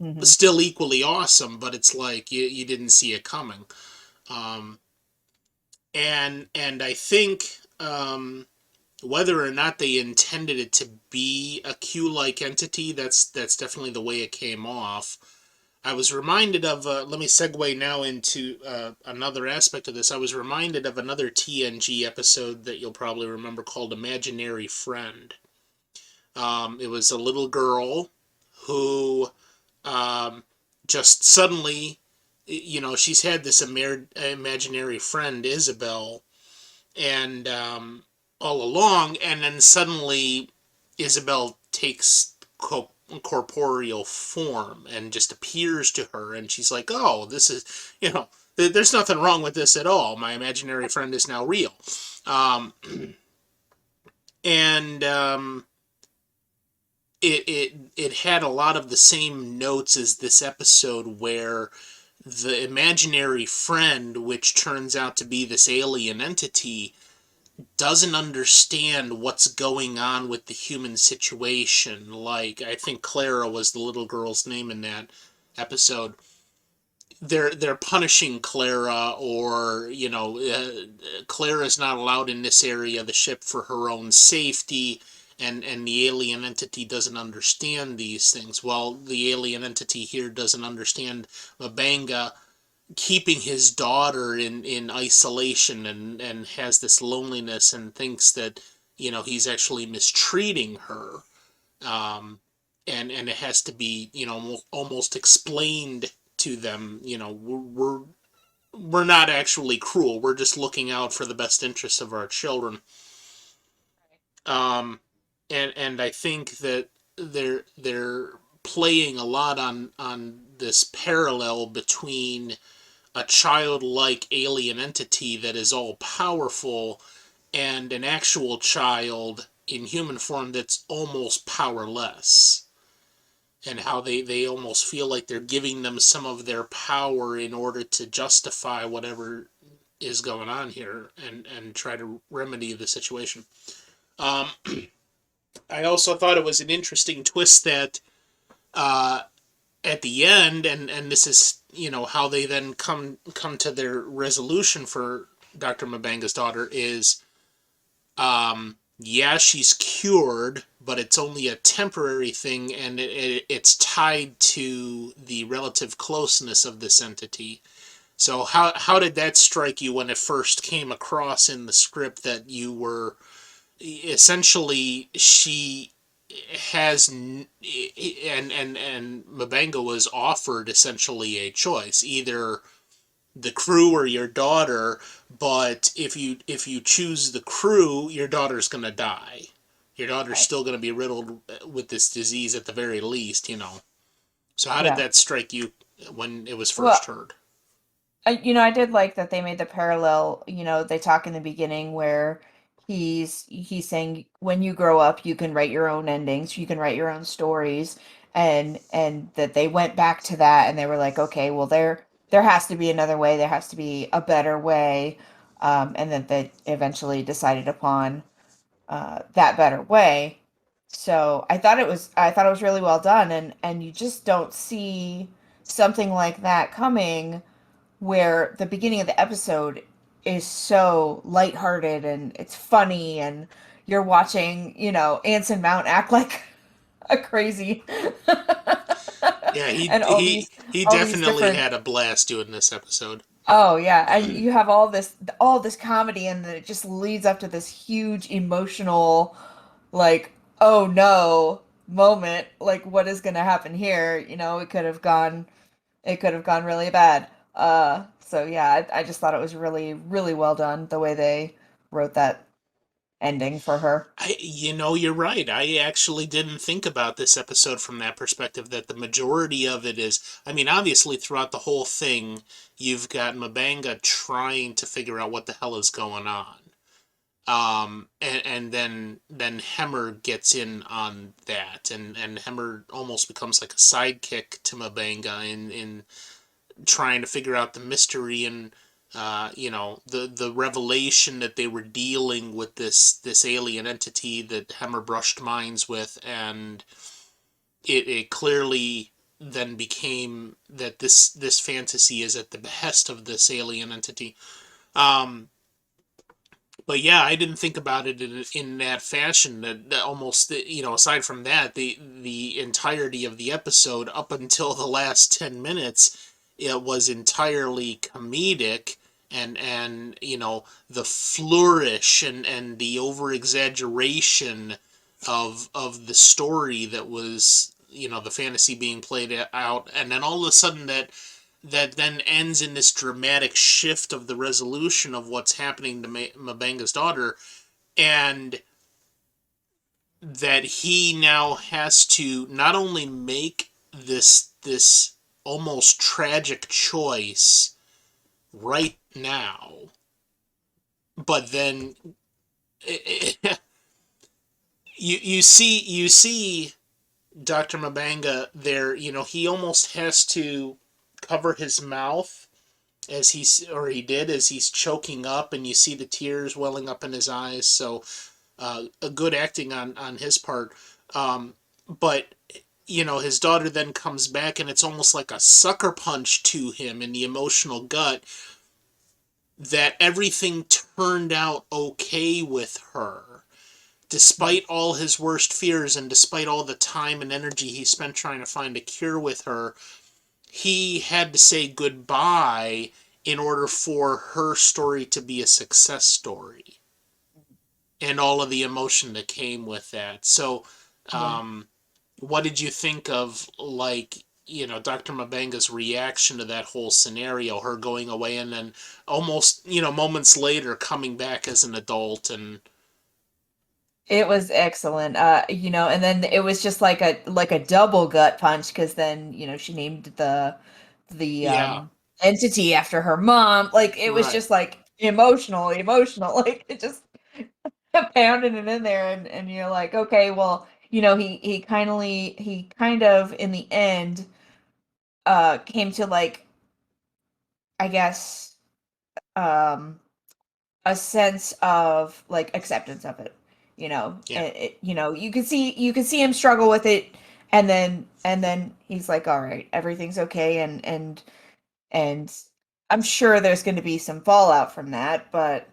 [SPEAKER 2] Hmm.
[SPEAKER 1] Still equally awesome, but it's like you didn't see it coming. Um, and I think whether or not they intended it to be a Q-like entity, that's definitely the way it came off. I was reminded of, let me segue now into another aspect of this. I was reminded of another TNG episode that you'll probably remember called Imaginary Friend. It was a little girl who um, just suddenly, she's had this imaginary friend, Isabel, and all along, and then suddenly Isabel takes corporeal form and just appears to her, and she's like, "Oh, this is, there's nothing wrong with this at all. My imaginary friend is now real," um, and it had a lot of the same notes as this episode, where the imaginary friend, which turns out to be this alien entity, doesn't understand what's going on with the human situation. Like, I think Clara was the little girl's name in that episode. They're punishing Clara, or Clara's not allowed in this area of the ship for her own safety, and the alien entity doesn't understand these things. Well, the alien entity here doesn't understand Mabanga keeping his daughter in isolation, and has this loneliness, and thinks that he's actually mistreating her, and it has to be almost explained to them. We're not actually cruel, we're just looking out for the best interests of our children. um and I think that they're playing a lot on this parallel between a childlike alien entity that is all powerful, and an actual child in human form that's almost powerless, and how they almost feel like they're giving them some of their power in order to justify whatever is going on here, and try to remedy the situation. um, I also thought it was an interesting twist that uh, at the end, and this is how they then come to their resolution for Dr. Mabanga's daughter is, yeah, she's cured, but it's only a temporary thing, and it's tied to the relative closeness of this entity. So how did that strike you when it first came across in the script, that you were essentially, she has and Mabanga was offered essentially a choice, either the crew or your daughter, but if you choose the crew, your daughter's going to die. Your daughter's
[SPEAKER 2] Right.
[SPEAKER 1] still going to be riddled with this disease at the very least. So how did
[SPEAKER 2] Yeah.
[SPEAKER 1] that strike you when it was
[SPEAKER 2] Well,
[SPEAKER 1] first heard?
[SPEAKER 2] I did like that they made the parallel. They talk in the beginning where he's saying when you grow up, you can write your own endings, you can write your own stories, and that they went back to that and they were like, okay, well there has to be another way, there has to be a better way, and that they eventually decided upon that better way. So I thought it was really well done, and you just don't see something like that coming, where the beginning of the episode is so lighthearted and it's funny, and you're watching, Anson Mount act like a crazy
[SPEAKER 1] Yeah, he
[SPEAKER 2] and all
[SPEAKER 1] he
[SPEAKER 2] these
[SPEAKER 1] he
[SPEAKER 2] all these
[SPEAKER 1] definitely
[SPEAKER 2] different.
[SPEAKER 1] had a blast doing this episode.
[SPEAKER 2] Oh yeah, and you have all this comedy, and then it just leads up to this huge emotional, like, oh no moment, like what is going to happen here? It could have gone really bad. So yeah, I just thought it was really, really well done the way they wrote that ending for her.
[SPEAKER 1] You're right. I actually didn't think about this episode from that perspective, that the majority of it is, I mean, obviously throughout the whole thing, you've got Mabanga trying to figure out what the hell is going on. And then Hemmer gets in on that, and Hemmer almost becomes like a sidekick to Mabanga in trying to figure out the mystery, and the revelation that they were dealing with this alien entity that Hemmer brushed minds with, and it clearly then became that this fantasy is at the behest of this alien entity. um but yeah, I didn't think about it in that fashion. That almost, aside from that, the entirety of the episode up until the last 10 minutes, it was entirely comedic, and the flourish and the over exaggeration of the story that was, the fantasy being played out, and then all of a sudden that then ends in this dramatic shift of the resolution of what's happening to Mabanga's daughter, and that he now has to not only make this almost tragic choice right now, but then you see Dr. Mabanga there. He almost has to cover his mouth he did, as he's choking up, and you see the tears welling up in his eyes. So a good acting on his part. But his daughter then comes back, and it's almost like a sucker punch to him in the emotional gut that everything turned out okay with her, despite all his worst fears and despite all the time and energy he spent trying to find a cure with her. He had to say goodbye in order for her story to be a success story, and all of the emotion that came with that. So,
[SPEAKER 2] Yeah.
[SPEAKER 1] what did you think of, like, Dr. Mabenga's reaction to that whole scenario, her going away and then almost, moments later coming back as an adult? And
[SPEAKER 2] It was excellent. And then it was just like a double gut punch because then, she named the
[SPEAKER 1] yeah,
[SPEAKER 2] entity after her mom. Like it was
[SPEAKER 1] right.
[SPEAKER 2] just like emotional. Like it just pounding it in there and you're like, okay, well, he kind of in the end came to like, I guess, um a sense of like acceptance of it.
[SPEAKER 1] Yeah.
[SPEAKER 2] You can see him struggle with it, and then he's like, all right, everything's okay, and I'm sure there's going to be some fallout from that, but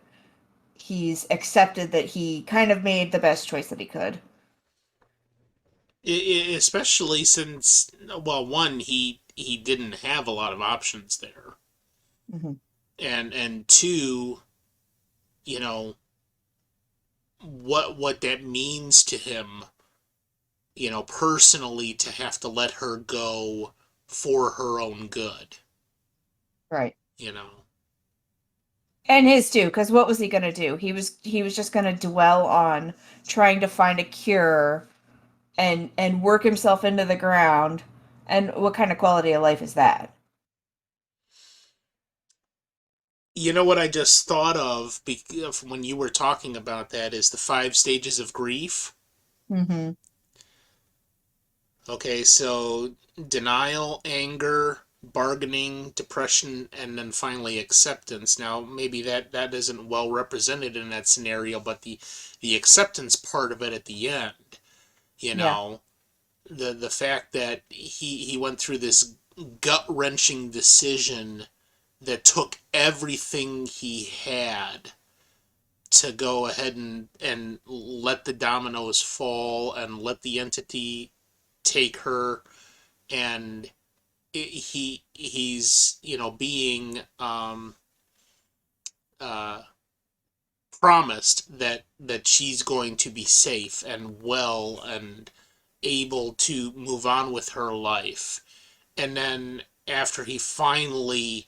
[SPEAKER 2] he's accepted that he kind of made the best choice that he could.
[SPEAKER 1] Especially since, well, one, he didn't have a lot of options there,
[SPEAKER 2] Hmm.
[SPEAKER 1] and two, you know what that means to him, personally, to have to let her go for her own good,
[SPEAKER 2] Right.
[SPEAKER 1] you know.
[SPEAKER 2] And his too, because what was he gonna do? He was just gonna dwell on trying to find a cure and work himself into the ground. And what kind of quality of life is that?
[SPEAKER 1] You know what I just thought of when you were talking about that is the five stages of grief.
[SPEAKER 2] Mm-hmm.
[SPEAKER 1] Okay, so denial, anger, bargaining, depression, and then finally acceptance. Now, maybe that isn't well represented in that scenario, but the acceptance part of it at the end, you
[SPEAKER 2] Yeah.
[SPEAKER 1] know, the fact that he went through this gut wrenching decision that took everything he had to go ahead and let the dominoes fall and let the entity take her, and he's being uh, promised that she's going to be safe and well and able to move on with her life. And then after he finally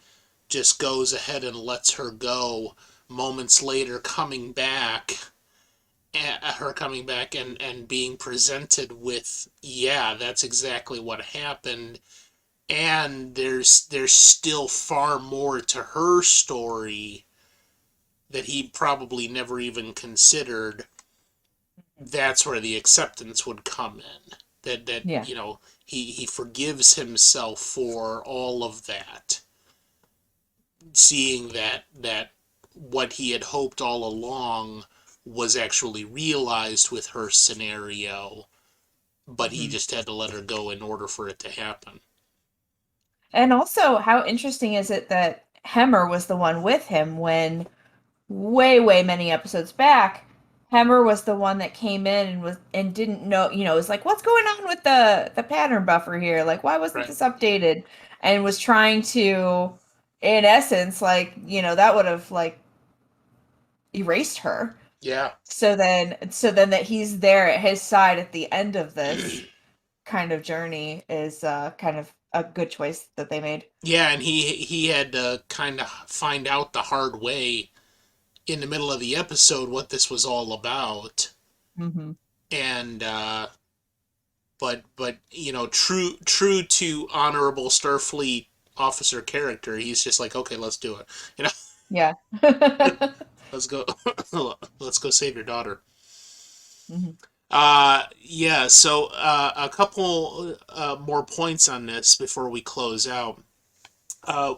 [SPEAKER 1] just goes ahead and lets her go, moments later coming back and being presented with, yeah, that's exactly what happened, and there's still far more to her story that he probably never even considered. That's where the acceptance would come in. That
[SPEAKER 2] Yeah.
[SPEAKER 1] he forgives himself for all of that, seeing that what he had hoped all along was actually realized with her scenario, but he
[SPEAKER 2] Hmm.
[SPEAKER 1] just had to let her go in order for it to happen.
[SPEAKER 2] And also, how interesting is it that Hemmer was the one with him when way, way many episodes back, Hemmer was the one that came in and didn't know, was like, what's going on with the pattern buffer here? Like, why wasn't
[SPEAKER 1] Right.
[SPEAKER 2] this updated? And was trying to, in essence, like, that would have like erased her.
[SPEAKER 1] Yeah.
[SPEAKER 2] So then that he's there at his side at the end of this kind of journey is kind of a good choice that they made.
[SPEAKER 1] Yeah, and he had to kind of find out the hard way in the middle of the episode what this was all about.
[SPEAKER 2] Hmm.
[SPEAKER 1] And but true to honorable Starfleet officer character, he's just like, okay, let's do it. You know,
[SPEAKER 2] Yeah.
[SPEAKER 1] let's go. Let's go save your daughter.
[SPEAKER 2] Hmm.
[SPEAKER 1] Yeah. So a couple more points on this before we close out. Uh,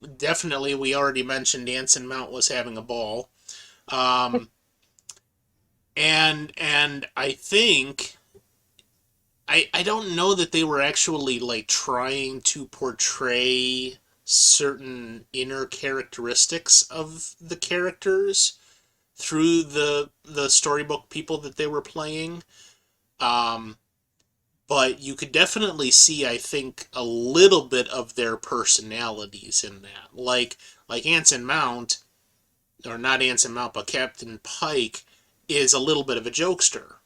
[SPEAKER 1] definitely we already mentioned Anson Mount was having a ball. Um, and I think I don't know that they were actually like trying to portray certain inner characteristics of the characters through the storybook people that they were playing. Um, but you could definitely see, I think, a little bit of their personalities in that. Like Anson Mount, or not Anson Mount, but Captain Pike is a little bit of a jokester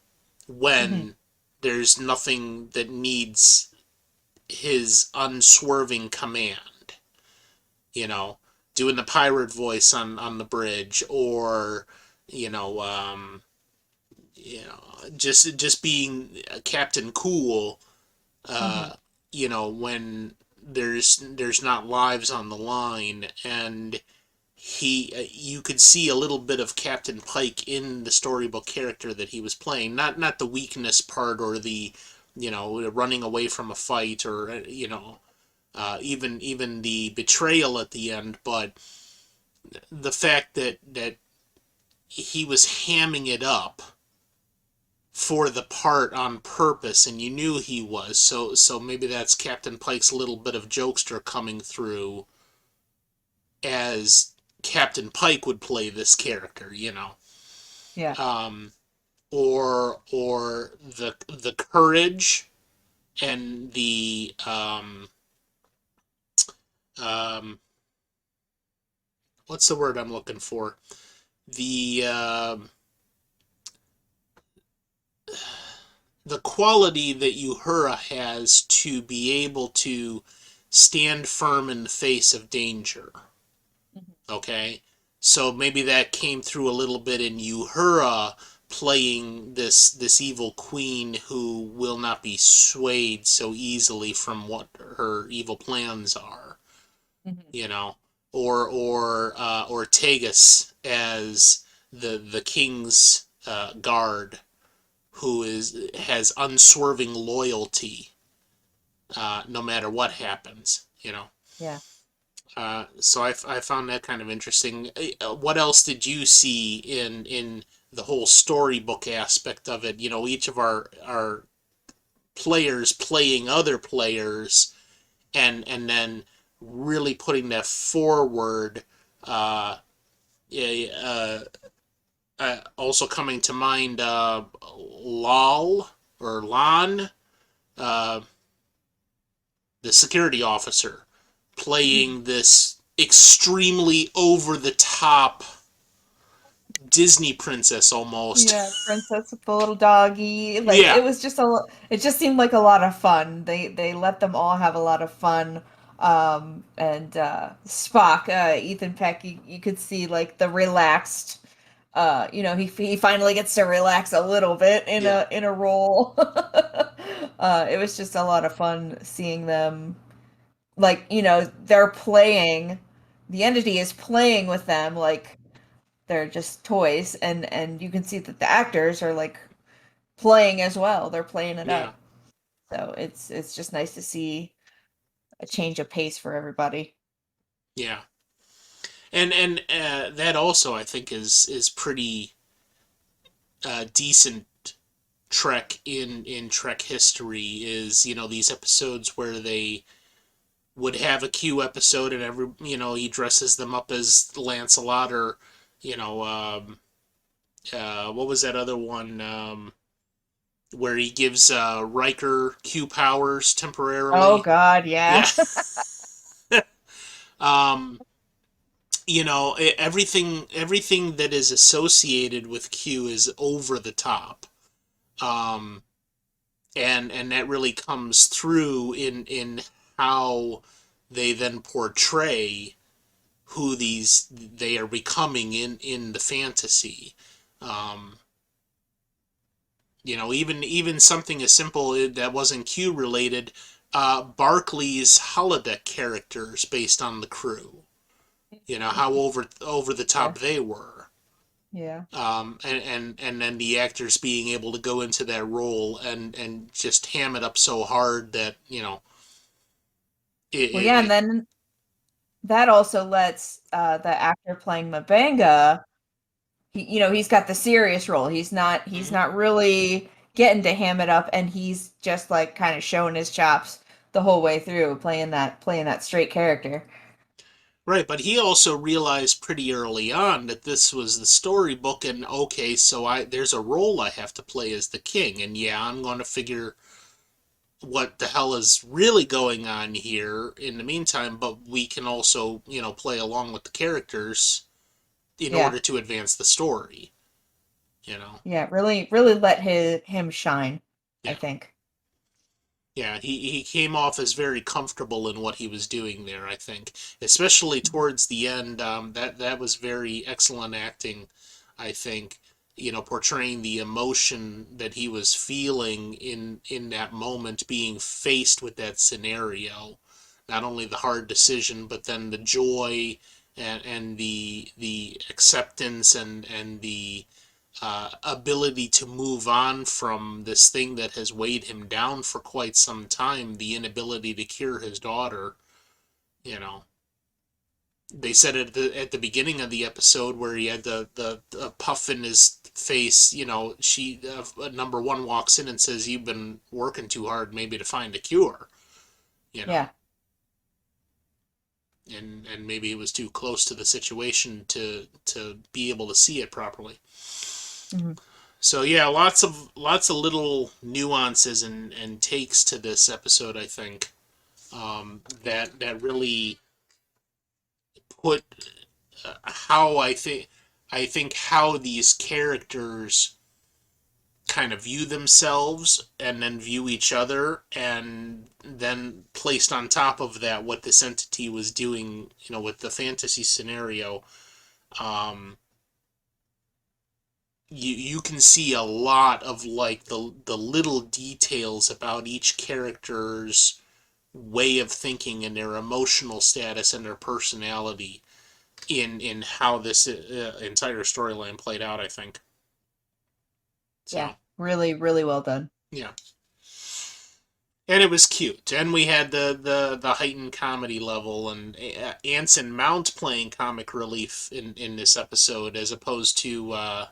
[SPEAKER 2] Hmm.
[SPEAKER 1] when there's nothing that needs his unswerving command. You know, doing the pirate voice on the bridge, or you know, just being Captain Cool.
[SPEAKER 2] Hmm.
[SPEAKER 1] Uh, when there's not lives on the line, and you could see a little bit of Captain Pike in the storybook character that he was playing. Not the weakness part, or the running away from a fight, or even the betrayal at the end, but the fact that he was hamming it up for the part on purpose, and you knew he was. So maybe that's Captain Pike's little bit of jokester coming through, as Captain Pike would play this character.
[SPEAKER 2] Yeah.
[SPEAKER 1] Um, or the courage, and the um, what's the word I'm looking for? The quality that Uhura has to be able to stand firm in the face of danger.
[SPEAKER 2] Mhm.
[SPEAKER 1] Okay, so maybe that came through a little bit in Uhura playing this evil queen who will not be swayed so easily from what her evil plans are.
[SPEAKER 2] Mhm.
[SPEAKER 1] You know, or Tegas as the king's guard, who has unswerving loyalty, no matter what happens.
[SPEAKER 2] Yeah.
[SPEAKER 1] So I found that kind of interesting. What else did you see in the whole storybook aspect of it? Each of our players playing other players, and then really putting that forward. Uh, yeah, also coming to mind, Lal or Lan, uh, the security officer,
[SPEAKER 2] Mhm.
[SPEAKER 1] playing this extremely over the top Disney princess almost.
[SPEAKER 2] Yeah, princess with the little doggy. Like
[SPEAKER 1] Yeah,
[SPEAKER 2] it was just it just seemed like a lot of fun. They let them all have a lot of fun. And Spock, Ethan Peck, you could see like the relaxed he finally gets to relax a little bit
[SPEAKER 1] yeah,
[SPEAKER 2] in a role. It was just a lot of fun seeing them like, they're playing, the entity is playing with them like they're just toys, and you can see that the actors are like playing as well. They're playing it
[SPEAKER 1] yeah,
[SPEAKER 2] up. So it's just nice to see a change of pace for everybody.
[SPEAKER 1] yeah. And that also, I think, is pretty decent Trek in Trek history, is these episodes where they would have a Q episode, and he dresses them up as Lancelot, or you know what was that other one, where he gives Riker Q powers
[SPEAKER 2] Oh
[SPEAKER 1] temporarily.
[SPEAKER 2] God,
[SPEAKER 1] Yeah.
[SPEAKER 2] yeah.
[SPEAKER 1] um everything that is associated with Q is over the top. um and that really comes through in how they then portray who they are becoming in the fantasy. um even something as simple that wasn't Q related, Barclay's holodeck characters based on the crew, how over the
[SPEAKER 2] Yeah.
[SPEAKER 1] top they were.
[SPEAKER 2] Yeah.
[SPEAKER 1] And then the actors being able to go into that role and just ham it up so hard that it,
[SPEAKER 2] Well,
[SPEAKER 1] it,
[SPEAKER 2] yeah, and
[SPEAKER 1] it
[SPEAKER 2] then that also lets the actor playing Mabanga, he's got the serious role. He's
[SPEAKER 1] Hmm.
[SPEAKER 2] not really getting to ham it up, and he's just like kind of showing his chops the whole way through, playing that straight character.
[SPEAKER 1] Right, but he also realized pretty early on that this was the storybook, and okay, so I there's a role I have to play as the king, and yeah, I'm going to figure what the hell is really going on here in the meantime, but we can also, play along with the characters in
[SPEAKER 2] Yeah,
[SPEAKER 1] order to advance the story, you know.
[SPEAKER 2] yeah, really, really let him shine, I
[SPEAKER 1] Yeah.
[SPEAKER 2] think.
[SPEAKER 1] Yeah, he came off as very comfortable in what he was doing there, I think. Especially towards the end, that was very excellent acting, I think. Portraying the emotion that he was feeling in that moment, being faced with that scenario. Not only the hard decision, but then the joy and the acceptance and the ability to move on from this thing that has weighed him down for quite some time, the inability to cure his daughter. You know, they said it at the beginning of the episode where he had the puff in his face. She number one walks in and says, "You've been working too hard, maybe to find a cure." You know,
[SPEAKER 2] Yeah.
[SPEAKER 1] and maybe it was too close to the situation to be able to see it properly.
[SPEAKER 2] Hmm.
[SPEAKER 1] So yeah, lots of little nuances and takes to this episode. I think that really put how I think how these characters kind of view themselves and then view each other, and then placed on top of that what this entity was doing. With the fantasy scenario. Um, you can see a lot of like the little details about each character's way of thinking and their emotional status and their personality in how this entire storyline played out, I think.
[SPEAKER 2] Yeah,
[SPEAKER 1] So
[SPEAKER 2] really, really well done.
[SPEAKER 1] yeah, and it was cute, and we had the heightened comedy level, and Anson Mount playing comic relief in this episode as opposed to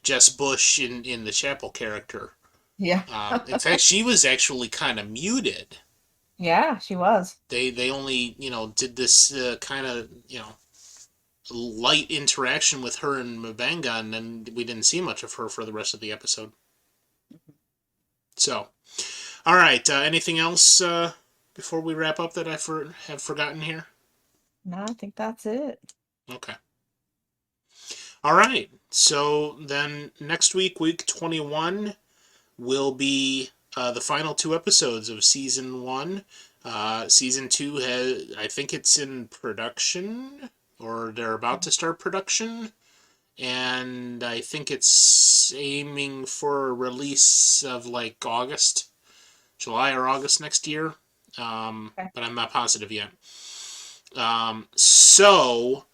[SPEAKER 1] Jess Bush in the Chapel character.
[SPEAKER 2] Yeah.
[SPEAKER 1] In fact, she was actually kind of muted.
[SPEAKER 2] Yeah, she was.
[SPEAKER 1] They only did this kind of light interaction with her and Mabanga, and then we didn't see much of her for the rest of the episode. So, all right. Anything else before we wrap up that have forgotten here?
[SPEAKER 2] No, I think that's it.
[SPEAKER 1] Okay. All right. So then next week, week 21, will be the final two episodes of season one. Season two I think it's in production, or they're about to start production, and I think it's aiming for a release of like July or August next year.
[SPEAKER 2] Okay.
[SPEAKER 1] But I'm not positive yet. So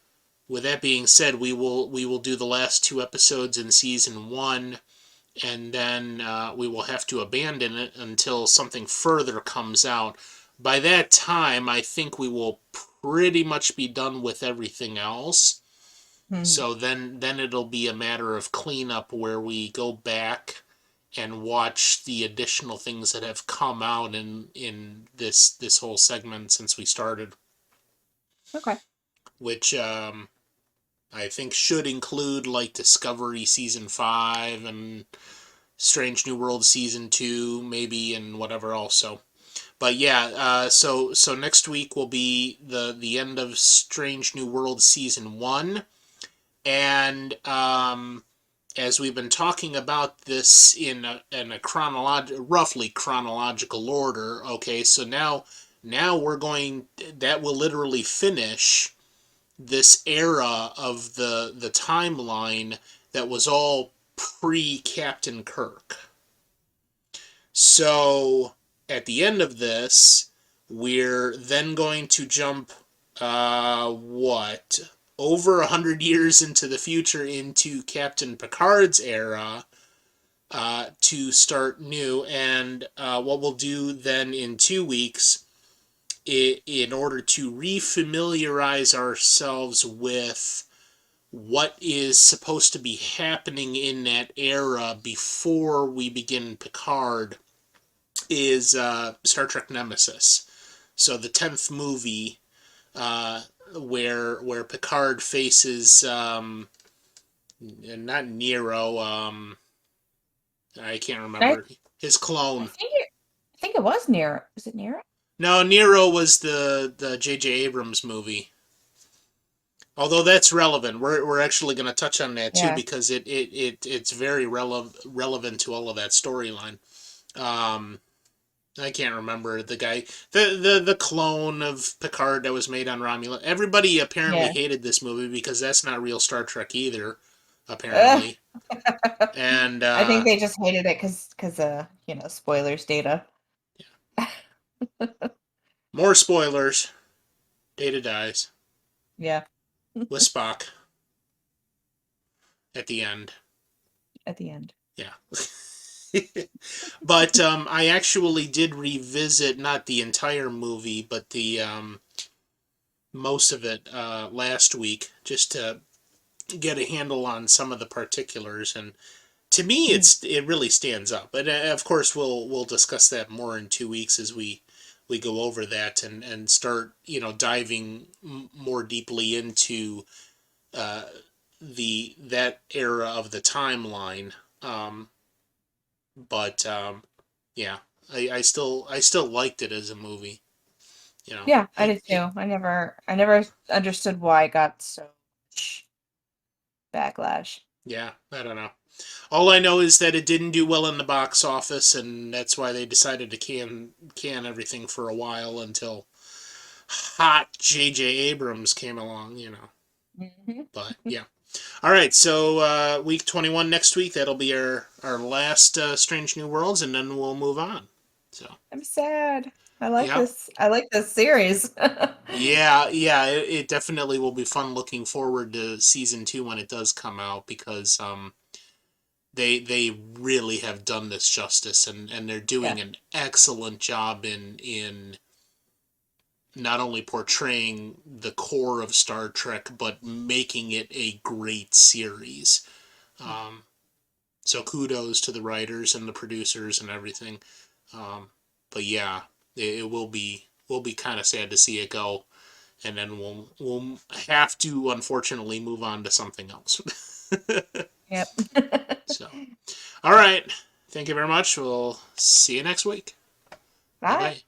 [SPEAKER 1] with that being said, we will do the last two episodes in season one, and then we will have to abandon it until something further comes out. By that time, I think we will pretty much be done with everything else.
[SPEAKER 2] Hmm.
[SPEAKER 1] So then it'll be a matter of cleanup where we go back and watch the additional things that have come out in this whole segment since we started,
[SPEAKER 2] Okay.
[SPEAKER 1] which I think should include like Discovery season 5 and Strange New World season 2 maybe, and whatever else. So but yeah, so next week will be the end of Strange New World season 1, and as we've been talking about this in a roughly chronological order. Okay, so now we're going that will literally finish this era of the timeline that was all pre Captain Kirk. So at the end of this, we're then going to jump what, over 100 years into the future, into Captain Picard's era, to start new. And what we'll do then in 2 weeks in order to refamiliarize ourselves with what is supposed to be happening in that era before we begin Picard, is Star Trek Nemesis. So the 10th movie, uh, where Picard faces not Nero, I can't
[SPEAKER 2] I,
[SPEAKER 1] remember his
[SPEAKER 2] I
[SPEAKER 1] clone.
[SPEAKER 2] think it, I think it was Nero. Was it Nero?
[SPEAKER 1] No, Nero was the J.J. Abrams movie. Although that's relevant, we're actually going to touch on that too
[SPEAKER 2] Yeah.
[SPEAKER 1] because it's very relevant to all of that storyline. Um, I can't remember the guy, the clone of Picard that was made on Romulan. Everybody apparently
[SPEAKER 2] Yeah.
[SPEAKER 1] hated this movie because that's not real Star Trek either,
[SPEAKER 2] Ugh.
[SPEAKER 1] apparently. And
[SPEAKER 2] I think they just hated it because spoilers data.
[SPEAKER 1] more spoilers. Data dies
[SPEAKER 2] Yeah,
[SPEAKER 1] with Spock at the end.
[SPEAKER 2] at the end.
[SPEAKER 1] Yeah. But I actually did revisit not the entire movie, but the most of it last week, just to get a handle on some of the particulars. And to me,
[SPEAKER 2] Mm.
[SPEAKER 1] it really stands up. But of course, we'll discuss that more in 2 weeks as we go over that and start diving more deeply into uh, that era of the timeline. Um, but yeah, I still liked it as a movie. You know,
[SPEAKER 2] Yeah, I
[SPEAKER 1] it,
[SPEAKER 2] did
[SPEAKER 1] it
[SPEAKER 2] too. I never understood why it got so much backlash.
[SPEAKER 1] yeah, I don't know. All I know is that it didn't do well in the box office, and that's why they decided to can everything for a while until hot J.J. Abrams came along.
[SPEAKER 2] Hmm.
[SPEAKER 1] But yeah. All right, so week 21 next week. That'll be our last Strange New Worlds, and then we'll move on. So
[SPEAKER 2] I'm sad. I like
[SPEAKER 1] yeah.
[SPEAKER 2] this. I like this series.
[SPEAKER 1] Yeah, it definitely will be fun looking forward to season 2 when it does come out because they really have done this justice and they're
[SPEAKER 2] Yeah.
[SPEAKER 1] doing an excellent job in not only portraying the core of Star Trek but making it a great series. Um, so kudos to the writers and the producers and everything. But yeah, it will be kind of sad to see it go, and then we'll have to unfortunately move on to something else.
[SPEAKER 2] Yep.
[SPEAKER 1] So, all right. Thank you very much. We'll see you next week. Bye
[SPEAKER 2] Bye.
[SPEAKER 1] bye.